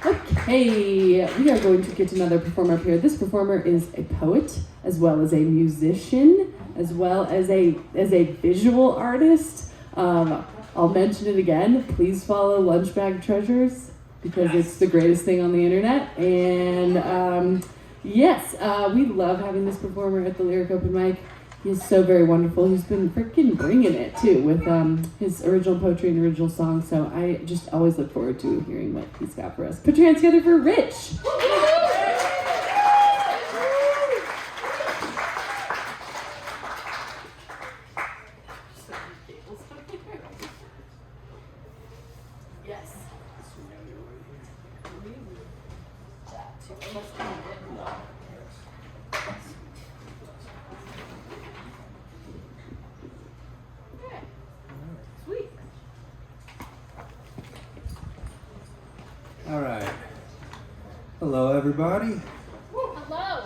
Okay, we are going to get another performer up here. This performer is a poet, as well as a musician, as well as a visual artist. I'll mention it again. Please follow Lunchbag Treasures because it's the greatest thing on the internet. And yes, we love having this performer at the Lyric Open Mic. He's so very wonderful. He's been freaking bringing it too with his original poetry and original songs. So I just always look forward to hearing what he's got for us. Put your hands together for Rich. Yes. All right. Hello, everybody. Hello.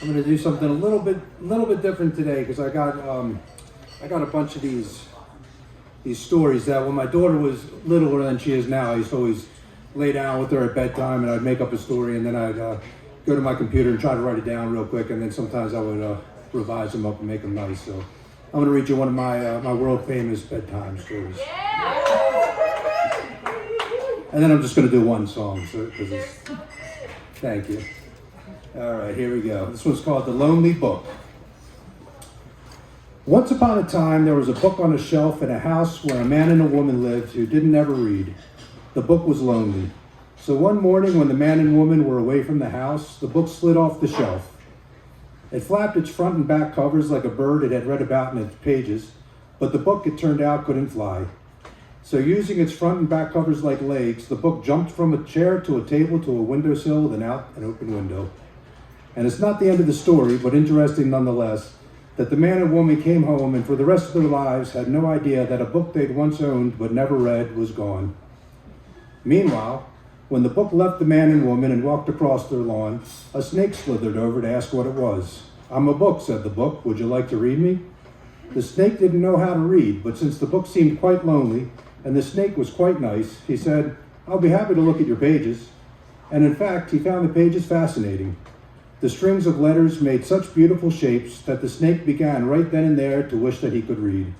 I'm going to do something a little bit different today because I got a bunch of these stories that when my daughter was littler than she is now, I used to always lay down with her at bedtime and I'd make up a story and then I'd go to my computer and try to write it down real quick, and then sometimes I would revise them up and make them nice. So I'm going to read you one of my world famous bedtime stories. And then I'm just going to do one song. Thank you. All right, here we go. This one's called The Lonely Book. Once upon a time, there was a book on a shelf in a house where a man and a woman lived who didn't ever read. The book was lonely. So one morning when the man and woman were away from the house, the book slid off the shelf. It flapped its front and back covers like a bird it had read about in its pages, but the book, it turned out, couldn't fly. So using its front and back covers like legs, the book jumped from a chair to a table to a windowsill, then out an open window. And it's not the end of the story, but interesting nonetheless, that the man and woman came home and for the rest of their lives had no idea that a book they'd once owned but never read was gone. Meanwhile, when the book left the man and woman and walked across their lawn, a snake slithered over to ask what it was. "I'm a book," said the book. "Would you like to read me?" The snake didn't know how to read, but since the book seemed quite lonely, and the snake was quite nice, he said, "I'll be happy to look at your pages." And in fact, he found the pages fascinating. The strings of letters made such beautiful shapes that the snake began right then and there to wish that he could read.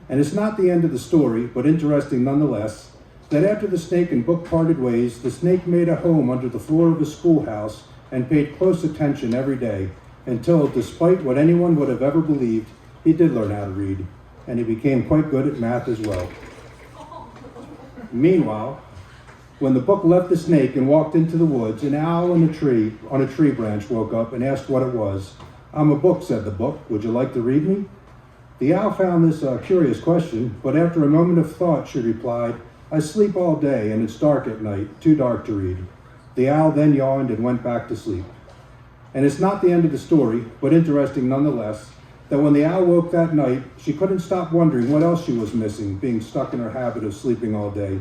And it's not the end of the story, but interesting nonetheless, that after the snake and book parted ways, the snake made a home under the floor of a schoolhouse and paid close attention every day, until, despite what anyone would have ever believed, he did learn how to read, and he became quite good at math as well. Meanwhile, when the book left the snake and walked into the woods, an owl on a tree branch woke up and asked what it was. "I'm a book," said the book. "Would you like to read me?" The owl found this a curious question, but after a moment of thought, she replied, "I sleep all day and it's dark at night, too dark to read." The owl then yawned and went back to sleep. And it's not the end of the story, but interesting nonetheless, that when the owl woke that night, she couldn't stop wondering what else she was missing, being stuck in her habit of sleeping all day.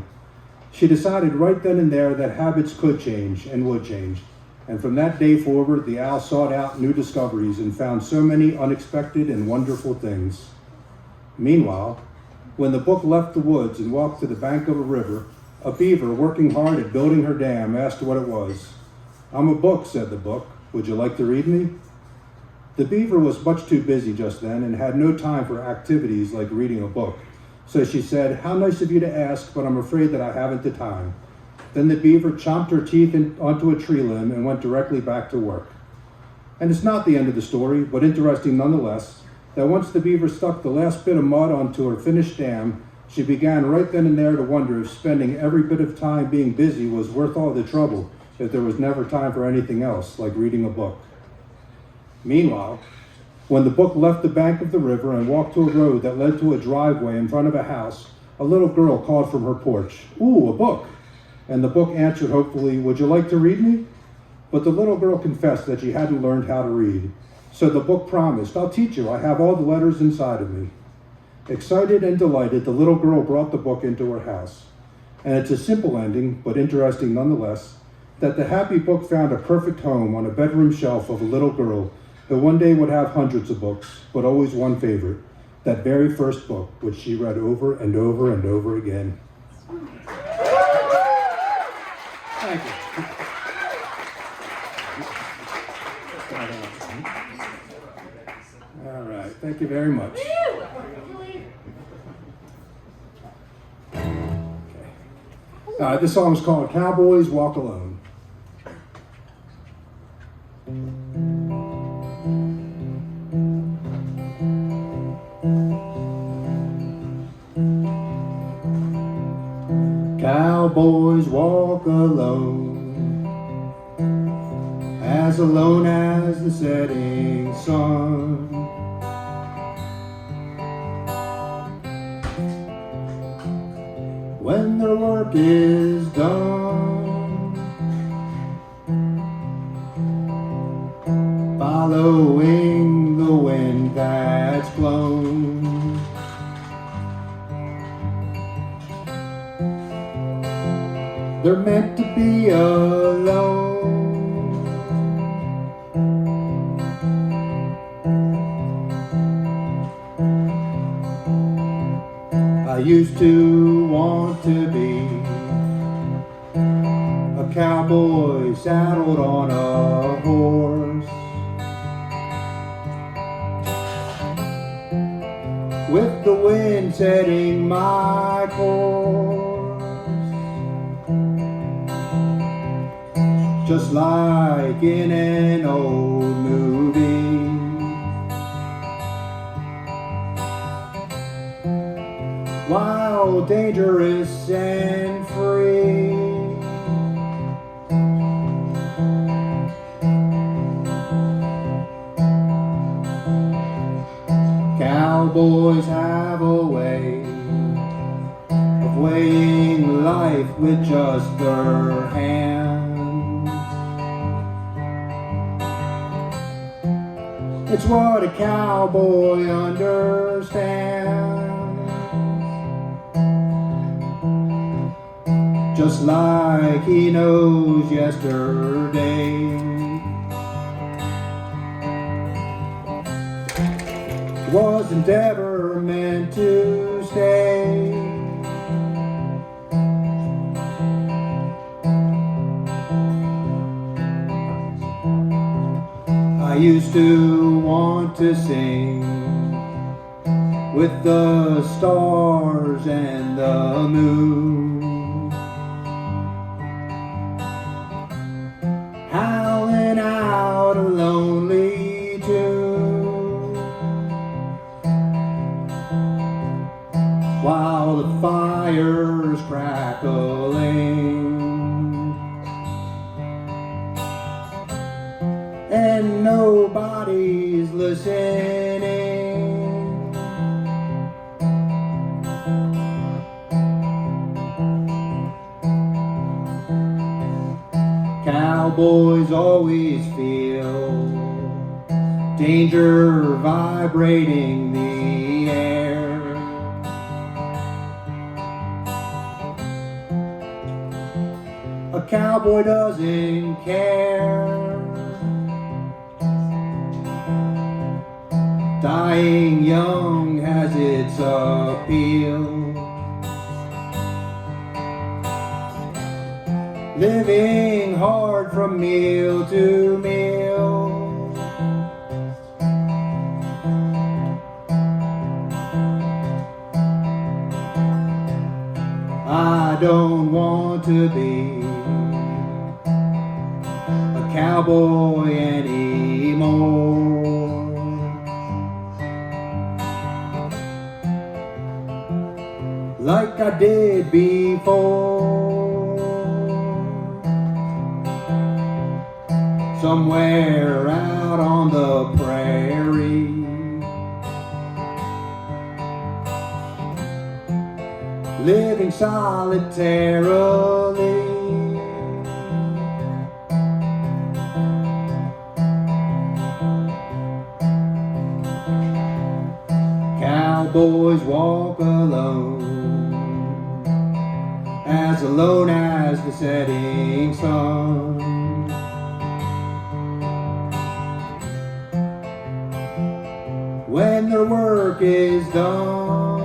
She decided right then and there that habits could change and would change. And from that day forward, the owl sought out new discoveries and found so many unexpected and wonderful things. Meanwhile, when the book left the woods and walked to the bank of a river, a beaver working hard at building her dam asked what it was. "I'm a book," said the book. "Would you like to read me?" The beaver was much too busy just then and had no time for activities like reading a book. So she said, "How nice of you to ask, but I'm afraid that I haven't the time." Then the beaver chomped her teeth onto a tree limb and went directly back to work. And it's not the end of the story, but interesting nonetheless, that once the beaver stuck the last bit of mud onto her finished dam, she began right then and there to wonder if spending every bit of time being busy was worth all the trouble if there was never time for anything else, like reading a book. Meanwhile, when the book left the bank of the river and walked to a road that led to a driveway in front of a house, a little girl called from her porch, "Ooh, a book!" And the book answered hopefully, "Would you like to read me?" But the little girl confessed that she hadn't learned how to read. So the book promised, "I'll teach you. I have all the letters inside of me." Excited and delighted, the little girl brought the book into her house. And it's a simple ending, but interesting nonetheless, that the happy book found a perfect home on a bedroom shelf of a little girl who one day would have hundreds of books, but always one favorite, that very first book, which she read over and over and over again. Thank you. All right. Thank you very much. Okay. This song is called Cowboys Walk Alone. Cowboys walk alone as the setting sun. When their work is done, following the wind that's blown. They're meant to be alone. I used to want to be a cowboy saddled on a horse, with the wind setting my course. Just like in an old movie, wild, dangerous, and free. Cowboys have a way of weighing life with just their hands. It's what a cowboy understands. Just like he knows yesterday. Wasn't ever meant to stay. I used to want to sing with the stars and the moon, howling out a lonely tune, while the fire's crackling and nobody's listening. Cowboys always feel danger vibrating the air. A cowboy doesn't care. Dying young has its appeal. Living hard from meal to meal. I don't want to be a cowboy anymore. Like I did before, somewhere out on the prairie, living solitarily. Cowboys walk alone as the setting sun. When their work is done,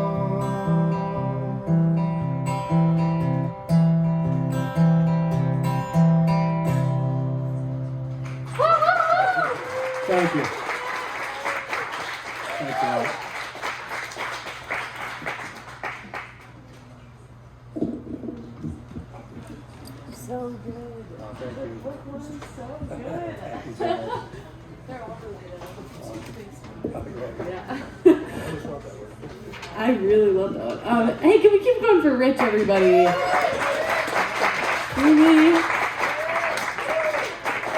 Thank you. Thanks a lot. So good. The book was so good. They're all related. Yeah. I really love that one. Hey, can we keep going for Rich, everybody? Really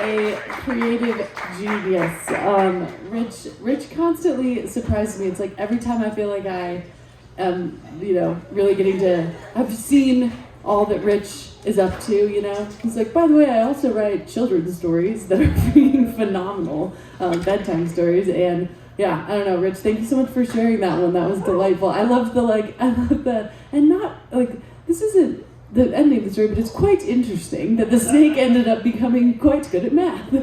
a creative genius. Rich constantly surprises me. It's like every time I feel like I am, really getting to, I've seen all that Rich is up to, He's like, by the way, I also write children's stories that are freaking phenomenal, bedtime stories, and yeah, I don't know, Rich, thank you so much for sharing that one. That was delightful. I love and not, this isn't the ending of the story, but it's quite interesting that the snake ended up becoming quite good at math.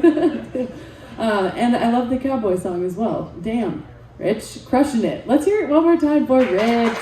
And I love the cowboy song as well. Damn, Rich, crushing it. Let's hear it one more time for Rich.